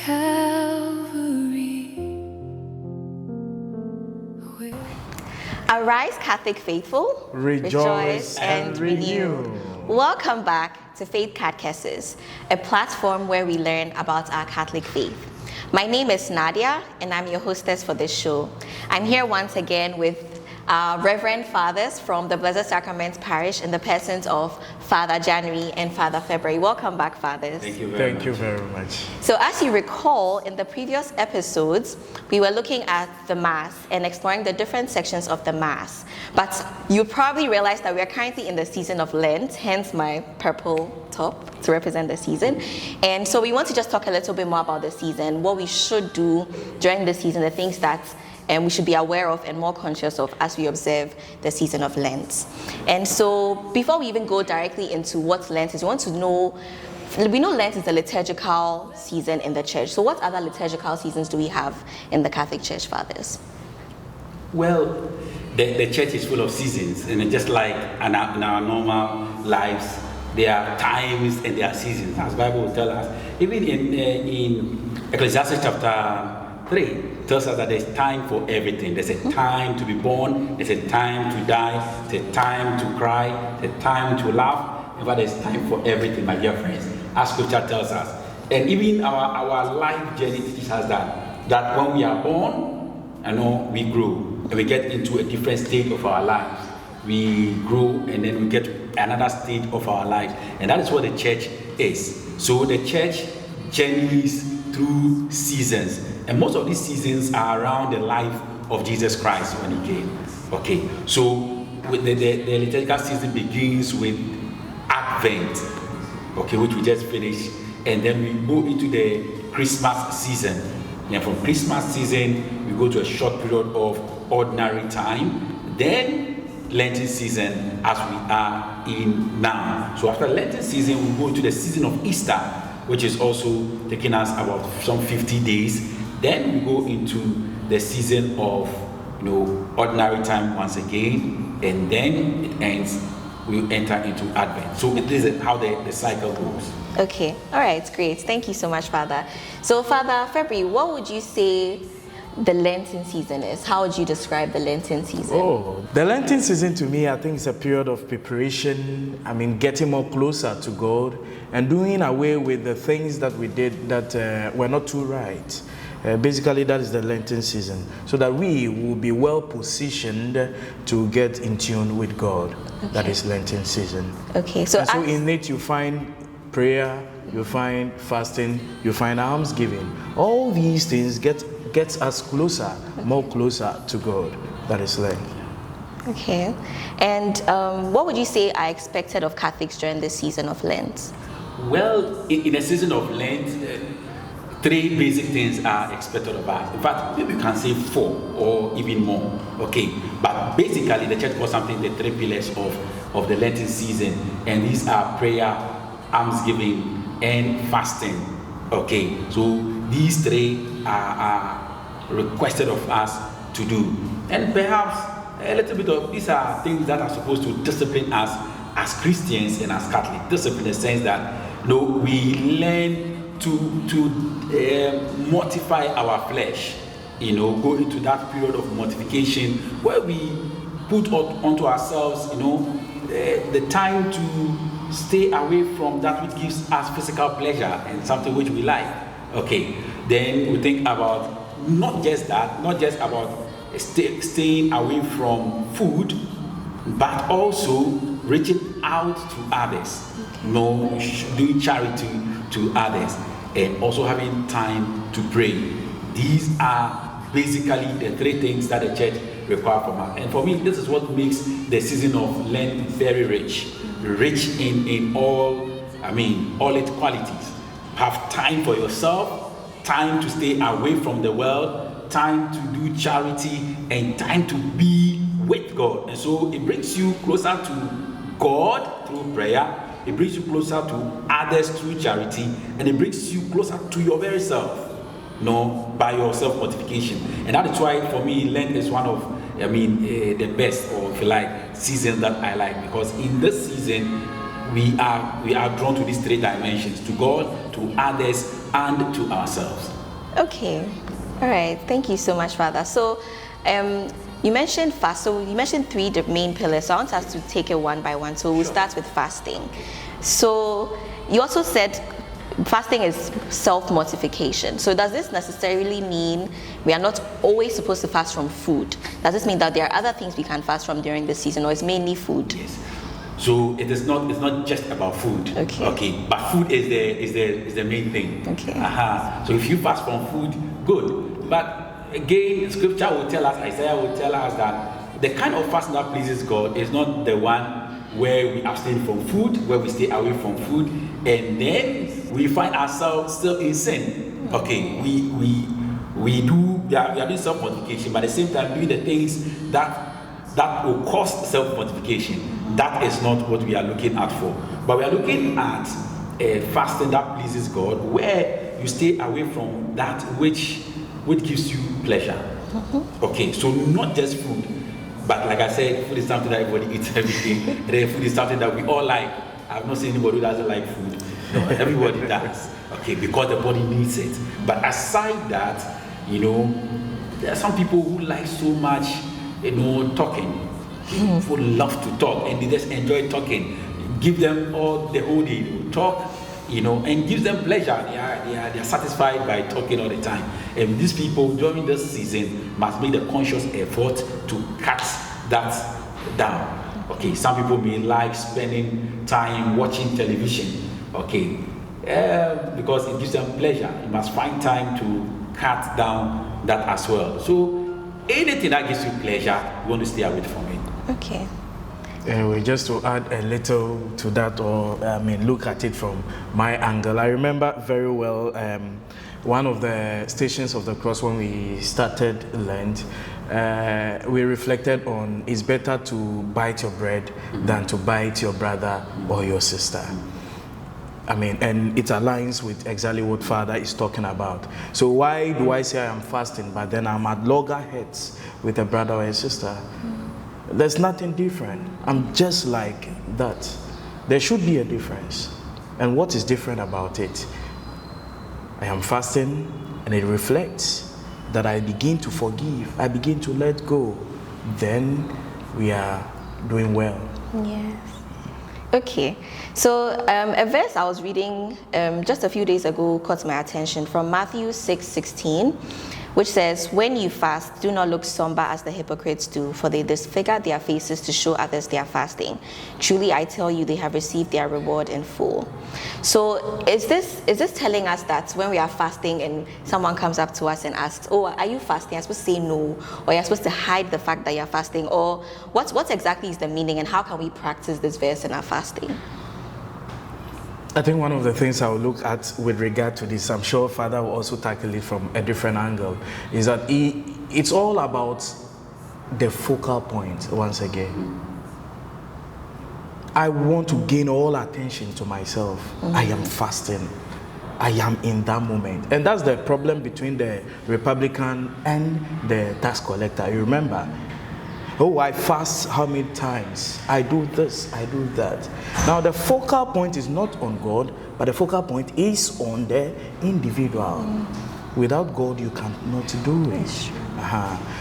Calvary. Arise, Catholic faithful, Rejoice and renew. Welcome back to Faith Catechesis, a platform where we learn about our Catholic faith. My name is Nadia, and I'm your hostess for this show. I'm here once again with our Reverend Fathers from the Blessed Sacrament Parish in the persons of Father January and Father February. Welcome back, Fathers. Thank you very much. So as you recall, in the previous episodes, we were looking at the Mass and exploring the different sections of the Mass. But you probably realized that we are currently in the season of Lent, hence my purple top to represent the season. And so we want to just talk a little bit more about the season, what we should do during the season, the things that we should be aware of and more conscious of as we observe the season of Lent. And so before we even go directly into what Lent is, we want to know, we know Lent is a liturgical season in the church. So what other liturgical seasons do we have in the Catholic Church, Fathers? Well, the church is full of seasons, and just like in our normal lives, there are times and there are seasons, as the Bible will tell us. Even in Ecclesiastes chapter 3, tells us that there's time for everything. There's a time to be born, there's a time to die, there's a time to cry, there's a time to laugh. In fact, there's time for everything, my dear friends, as Scripture tells us. And even our life journey teaches us that when we are born, we grow and we get into a different state of our lives. We grow and then we get to another state of our lives. And that is what the church is. So the church journeys through seasons. And most of these seasons are around the life of Jesus Christ when he came. Okay, so with the liturgical season begins with Advent, okay, which we just finished. And then we go into the Christmas season. And from Christmas season, we go to a short period of ordinary time. Then Lenten season, as we are in now. So after Lenten season, we go into the season of Easter, which is also taking us about some 50 days. Then we go into the season of ordinary time once again, and then it ends. We enter into Advent. So this is how the cycle goes. Okay, all right, great. Thank you so much, Father. So, Father February, what would you say the Lenten season is? How would you describe the Lenten season? Oh, the Lenten season to me, I think, is a period of preparation. Getting more closer to God and doing away with the things that we did that were not too right. Basically, that is the Lenten season, so that we will be well positioned to get in tune with God. Okay. That is Lenten season. Okay, so in it you find prayer, you find fasting, you find almsgiving. All these things gets us closer, more closer to God. That is Lent. Okay, and what would you say are expected of Catholics during this season of Lent? Well, in a season of Lent, three basic things are expected of us. In fact, maybe we can say 4 or even more. Okay, but basically the church calls something the 3 pillars of the Lenten season, and these are prayer, almsgiving, and fasting. Okay, so these 3 are requested of us to do, and perhaps a little bit of these are things that are supposed to discipline us as Christians and as Catholics. Discipline in the sense that we learn to mortify our flesh, go into that period of mortification where we put onto ourselves, the time to stay away from that which gives us physical pleasure and something which we like. Okay, then we think about not just about staying away from food, but also reaching out to others, doing charity to others, and also having time to pray. These are basically the 3 things that the church requires from us. And for me, this is what makes the season of Lent very rich in all its qualities. Have time for yourself, time to stay away from the world, time to do charity, and time to be with God. And so it brings you closer to God through prayer. It brings you closer to others through charity, and it brings you closer to your very self, by your self-mortification. And that is why, for me, Lent is one of, the best, or if you like, seasons that I like, because in this season, we are drawn to these three dimensions: to God, to others, and to ourselves. Okay. All right. Thank you so much, Father. So, you mentioned fast. So you mentioned three main pillars. So I want us to take it one by one. So we'll start with fasting. So you also said fasting is self-mortification. So does this necessarily mean we are not always supposed to fast from food? Does this mean that there are other things we can fast from during the season, or it's mainly food? Yes. So it's not just about food. Okay. But food is the main thing. Okay. So if you fast from food, good. But again, Scripture will tell us, Isaiah will tell us that the kind of fasting that pleases God is not the one where we abstain from food, where we stay away from food, and then we find ourselves still in sin. Okay, we are doing self-mortification, but at the same time doing the things that will cause self-mortification. That is not what we are looking at for. But we are looking at fasting that pleases God, where you stay away from that which gives you pleasure. Okay, so not just food, but like I said, food is something that everybody eats every day. Food is something that we all like. I've not seen anybody who doesn't like food. No, everybody does. Okay, because the body needs it. But aside that, there are some people who like so much, talking. People love to talk and they just enjoy talking. Give them all the whole day to talk, and gives them pleasure. They are satisfied by talking all the time. And these people during this season must make the conscious effort to cut that down. Okay, some people may like spending time watching television. Okay, because it gives them pleasure. You must find time to cut down that as well. So anything that gives you pleasure, you want to stay away from it. Okay. Anyway, just to add a little to that, or look at it from my angle. I remember very well one of the Stations of the Cross when we started Lent. We reflected on it's better to bite your bread than to bite your brother or your sister. And it aligns with exactly what Father is talking about. So why do I say I am fasting, but then I'm at loggerheads with a brother or a sister? There's nothing different. I'm just like that. There should be a difference. And what is different about it? I am fasting, and it reflects that I begin to forgive. I begin to let go. Then we are doing well. Yes. Okay. So a verse I was reading just a few days ago caught my attention, from Matthew 6:16. Which says, when you fast, do not look somber as the hypocrites do, for they disfigure their faces to show others they are fasting. Truly, I tell you, they have received their reward in full. So is this telling us that when we are fasting and someone comes up to us and asks, oh, are you fasting? You're supposed to say no, or you're supposed to hide the fact that you're fasting, or what exactly is the meaning, and how can we practice this verse in our fasting? I think one of the things I will look at with regard to this, I'm sure Father will also tackle it from a different angle, is that it's all about the focal point once again. I want to gain all attention to myself. I am fasting. I am in that moment. And that's the problem between the Republican and the tax collector. You remember? Oh, I fast how many times? I do this, I do that. Now, the focal point is not on God, but the focal point is on the individual. Without God, you cannot do it.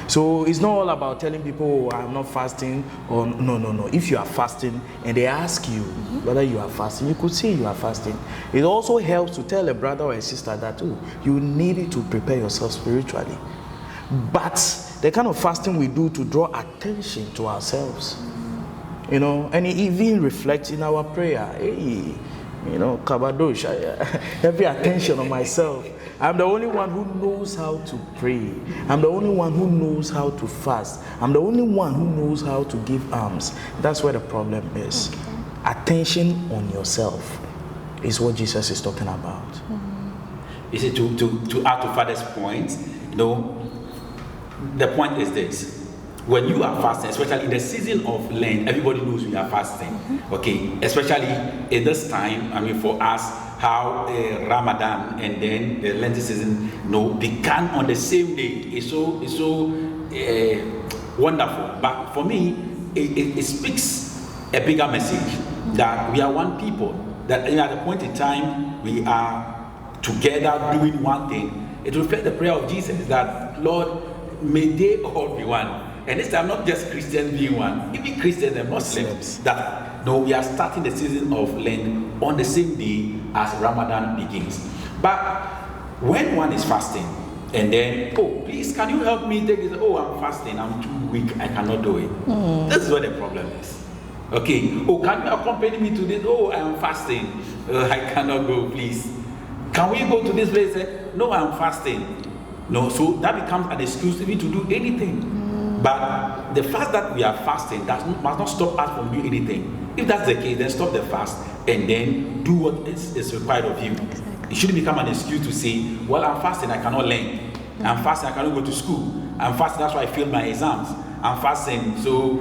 So it's not all about telling people, oh, I'm not fasting, or no. If you are fasting and they ask you whether you are fasting, you could say you are fasting. It also helps to tell a brother or a sister that, oh, you need to prepare yourself spiritually. But the kind of fasting we do to draw attention to ourselves, and it even reflects in our prayer. Hey, Kabadosha, every attention on myself. I'm the only one who knows how to pray. I'm the only one who knows how to fast. I'm the only one who knows how to give alms. That's where the problem is. Attention on yourself is what Jesus is talking about. You see, to add to Father's point, the point is this: when you are fasting, especially in the season of Lent, everybody knows we are fasting. Okay, especially in this time. For us, how Ramadan and then the Lenten season, began on the same day. It's so wonderful. But for me, it speaks a bigger message. that we are one people, that at a point in time we are together doing one thing. It reflects the prayer of Jesus that, Lord, may they all be one. And this time, not just Christians being one, even Christians and Muslims, that no, we are starting the season of Lent on the same day as Ramadan begins. But when one is fasting, and then, oh, please, can you help me take this? Oh, I'm fasting, I'm too weak, I cannot do it. This is what the problem is. Okay, oh, can you accompany me to this? Oh, I'm fasting, I cannot go, please. Can we go to this place? No, I'm fasting. No, so that becomes an excuse even to do anything. But the fact that we are fasting must not stop us from doing anything. If that's the case, then stop the fast and then do what is required of you. Exactly. It shouldn't become an excuse to say, well, I'm fasting, I cannot learn. I'm fasting, I cannot go to school. I'm fasting, that's why I failed my exams. I'm fasting, so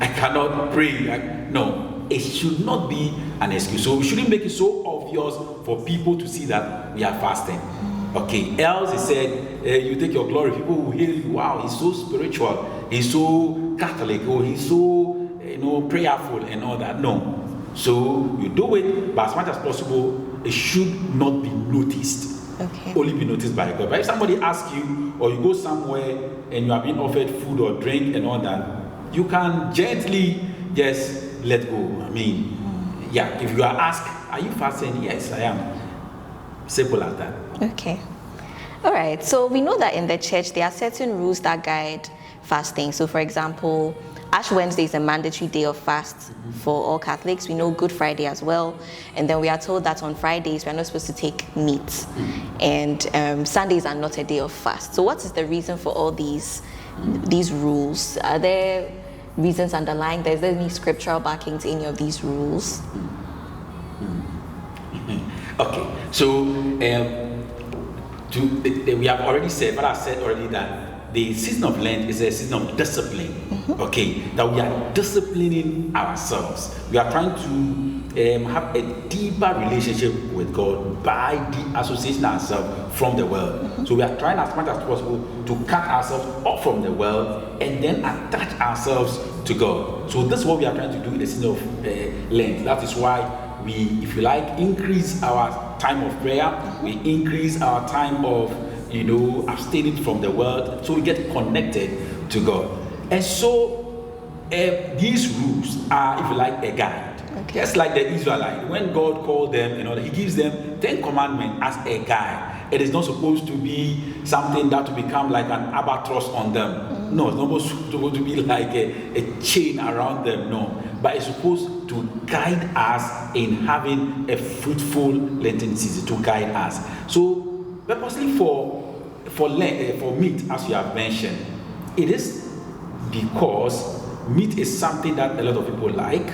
I cannot pray. No, it should not be an excuse. So we shouldn't make it so obvious for people to see that we are fasting. Okay, else he said, you take your glory, people will hear you, wow, he's so spiritual, he's so Catholic, or he's so prayerful and all that. No. So you do it, but as much as possible, it should not be noticed. Okay. Only be noticed by God. But if somebody asks you, or you go somewhere and you are being offered food or drink and all that, you can gently just let go. I mean, yeah, if you are asked, are you fasting? Yes, I am. Simple as that. Okay. All right. So we know that in the church, there are certain rules that guide fasting. So for example, Ash Wednesday is a mandatory day of fast for all Catholics. We know Good Friday as well. And then we are told that on Fridays, we are not supposed to take meat. And Sundays are not a day of fast. So what is the reason for all these rules? Are there reasons underlying? Is there any scriptural backing to any of these rules? Okay. So we have already said, but I said already that the season of Lent is a season of discipline. Okay, that we are disciplining ourselves. We are trying to have a deeper relationship with God by de-associating ourselves from the world. So we are trying as much as possible to cut ourselves off from the world and then attach ourselves to God. So this is what we are trying to do in the season of Lent. That is why we, if you like, increase our time of prayer. We increase our time of abstaining from the world, so we get connected to God. And so these rules are, if you like, a guide. Okay. Just like the Israelites, when God called them, he gives them 10 commandments as a guide. It is not supposed to be something that will become like an albatross on them. No, it's not supposed to be like a chain around them. No, but it's supposed to guide us in having a fruitful Lenten season, to guide us. So purposely for meat, as you have mentioned, it is because meat is something that a lot of people like.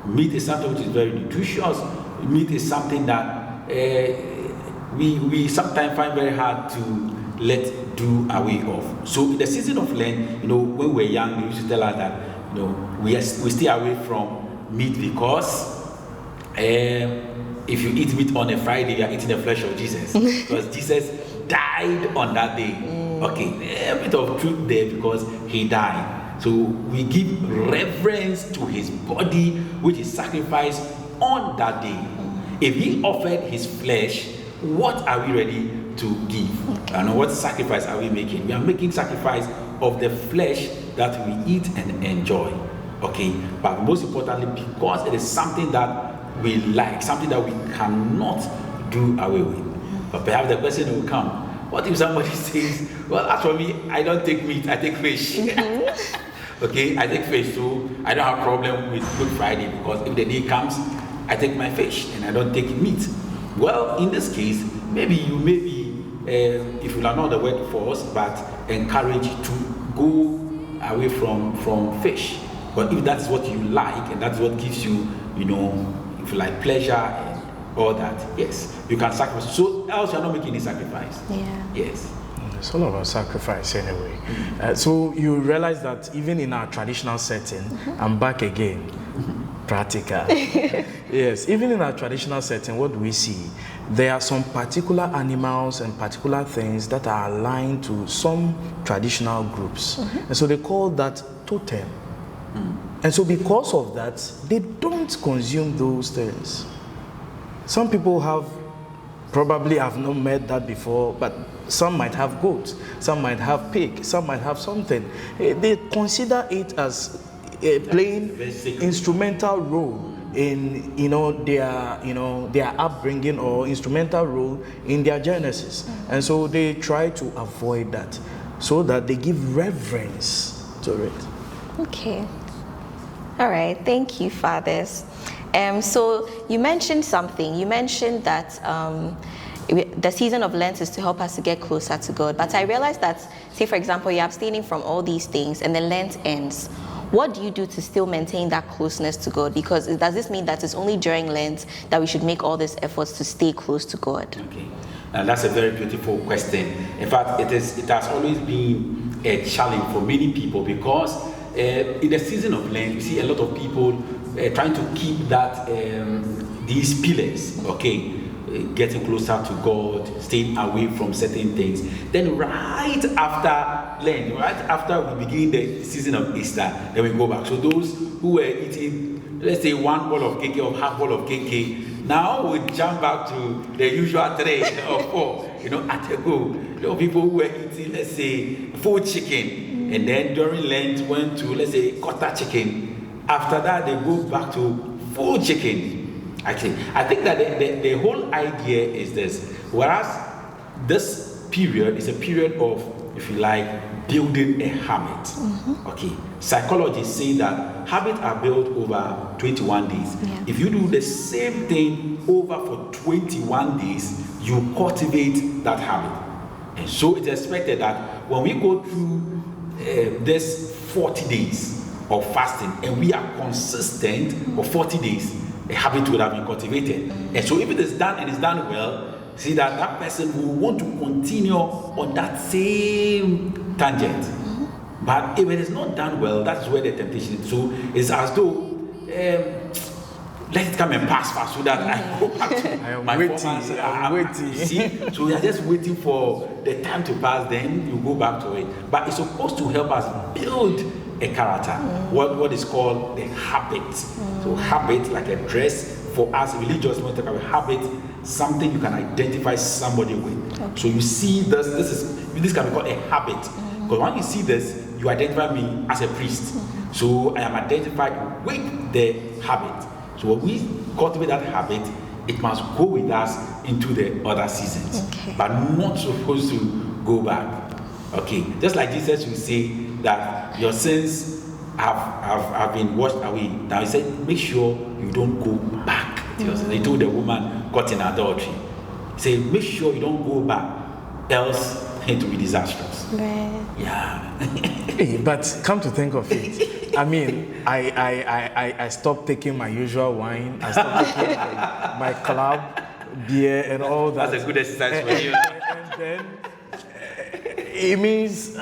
Meat is something which is very nutritious. Meat is something that we sometimes find very hard to let do away of. So in the season of Lent, when we were young, they used to tell us that we stay away from meat because if you eat meat on a Friday, you are eating the flesh of Jesus. Because Jesus died on that day. Okay, a bit of truth there because he died. So we give reverence to his body, which is sacrificed on that day. If he offered his flesh, what are we ready to give? And what sacrifice are we making? We are making sacrifice of the flesh that we eat and enjoy. Okay, but most importantly, because it is something that we like, something that we cannot do away with. But perhaps the question will come, what if somebody says, well, as for me, I don't take meat, I take fish. Okay, I take fish, so I don't have a problem with Good Friday, because if the day comes, I take my fish and I don't take meat. Well, in this case, maybe you may be, if you are not the word for us, but encouraged to go away from fish. But if that's what you like and that's what gives you, if you like pleasure and all that, yes, you can sacrifice. So else you're not making any sacrifice. Yeah. Yes. It's all about sacrifice anyway. So you realize that even in our traditional setting, I'm back again, practical. Yes, even in our traditional setting, what do we see? There are some particular animals and particular things that are aligned to some traditional groups. And so they call that totem. And so because of that, they don't consume those things. Some people probably have not met that before, but some might have goats, some might have pig, some might have something. They consider it as playing instrumental role in their upbringing, or instrumental role in their genesis. And so they try to avoid that, so that they give reverence to it. Okay. All right. Thank you, fathers. So you mentioned something. You mentioned that the season of Lent is to help us to get closer to God. But I realized that, say, for example, you're abstaining from all these things and then Lent ends. What do you do to still maintain that closeness to God? Because does this mean that it's only during Lent that we should make all these efforts to stay close to God? Okay. And that's a very beautiful question. In fact, it has always been a challenge for many people, because in the season of Lent, you see a lot of people trying to keep that these pillars, okay, getting closer to God, staying away from certain things. Then right after Lent, right after we begin the season of Easter, then we go back. So those who were eating, let's say, one bowl of cake or half bowl of cake, now we jump back to the usual 3 or 4, at a go. There were people who were eating, let's say, full chicken, and then during Lent went to, let's say, quarter chicken. After that, they go back to full chicken. Actually, I think that the whole idea is this. Whereas this period is a period of, if you like, building a habit. Okay. Psychologists say that habits are built over 21 days. Yeah. If you do the same thing over for 21 days, you cultivate that habit. And so it's expected that when we go through this 40 days of fasting and we are consistent for 40 days, a habit would have been cultivated. And so if it is done and it's done well, see that person will want to continue on that same tangent. But if it is not done well, that's where the temptation is. So it's as though let it come and pass fast, so that I go back to my performance. I'm waiting. See? So we are just waiting for the time to pass, then you go back to it. But it's supposed to help us build a character, what is called the habit. So habit, like a dress, for us religious, when we talk about habit, something you can identify somebody with. Okay. So you see this can be called a habit. Because when you see this, you identify me as a priest. So I am identified with the habit. So when we cultivate that habit, it must go with us into the other seasons. Okay. But not supposed to go back. Okay. Just like Jesus will say that your sins have been washed away. Now he said, make sure you don't go back. He told the woman caught in adultery. He said, make sure you don't go back, else it will be disastrous. Right. Yeah. But come to think of it, I mean, I stopped taking my usual wine. I stopped taking my club beer and all that. That's a good exercise for you. And then it means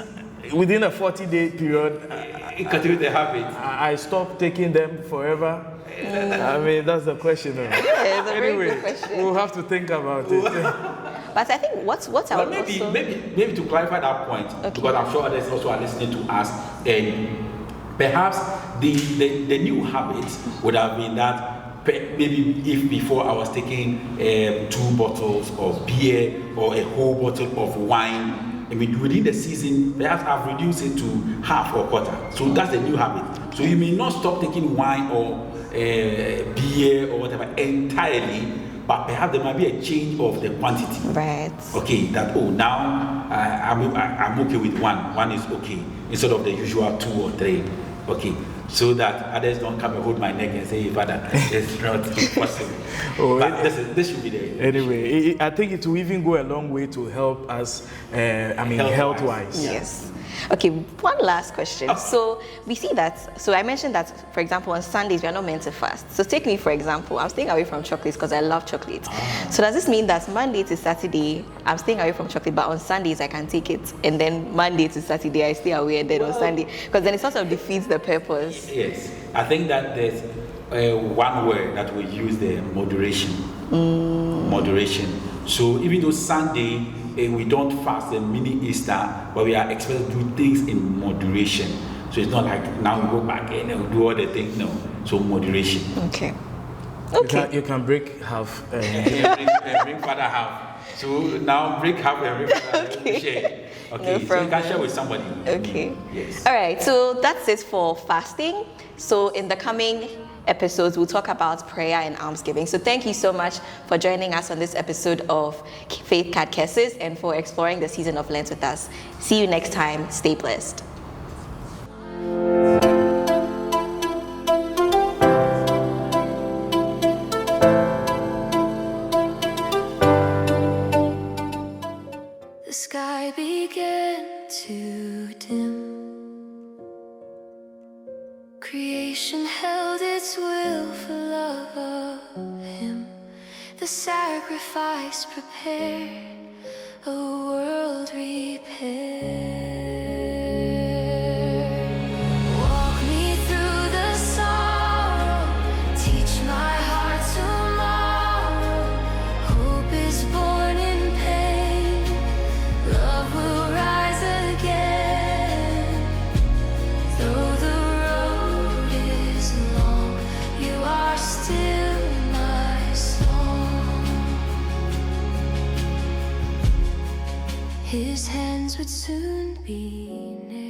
within a 40-day period, cultivate the habit. I stopped taking them forever. I mean, that's the question. Yeah, it's a Anyway, very good question. we'll have to think about it. But I think what I would also... maybe to clarify that point, because I'm sure others also are listening to us, and perhaps the new habit would have been that maybe if before I was taking 2 bottles of beer or a whole bottle of wine, I mean, within the season, perhaps I've reduced it to half or quarter. So that's the new habit. So you may not stop taking wine or beer or whatever entirely, but perhaps there might be a change of the quantity. Right. Okay, that now I'm okay with 1. 1 is okay, instead of the usual 2 or 3. Okay, so that others don't come and hold my neck and say, hey, Father, it's not possible. But this should be the... Anyway, I think it will even go a long way to help us, health-wise. Yes. Okay, one last question. So we see that, so I mentioned that, for example, on Sundays, we are not meant to fast. So take me, for example, I'm staying away from chocolates because I love chocolate. So does this mean that Monday to Saturday, I'm staying away from chocolate, but on Sundays I can take it, and then Monday to Saturday I stay away, and then on Sunday, because then it sort of defeats the purpose. Yes, I think that there's one word that we use there, moderation. Moderation. So even though Sunday, we don't fast a mini Easter, but we are expected to do things in moderation. So it's not like now we go back and we do all the things. No. So moderation. Okay. You can break half. Bring Father half. So now break half and bring Father half. Okay. Share. No Okay, so you problem. can share with somebody. Okay. Yes. All right, so that's it for fasting. So in the coming episodes, we'll talk about prayer and almsgiving. So thank you so much for joining us on this episode of Faith Catechesis and for exploring the season of Lent with us. See you next time. Stay blessed. The sky began to dim. Creation held its will for love of Him. The sacrifice prepared, a world repaired. Walk me through the sorrow, teach my heart tomorrow. Hope is born in pain, love will rise again. Though the road is long, you are still my song. His hands would soon be near.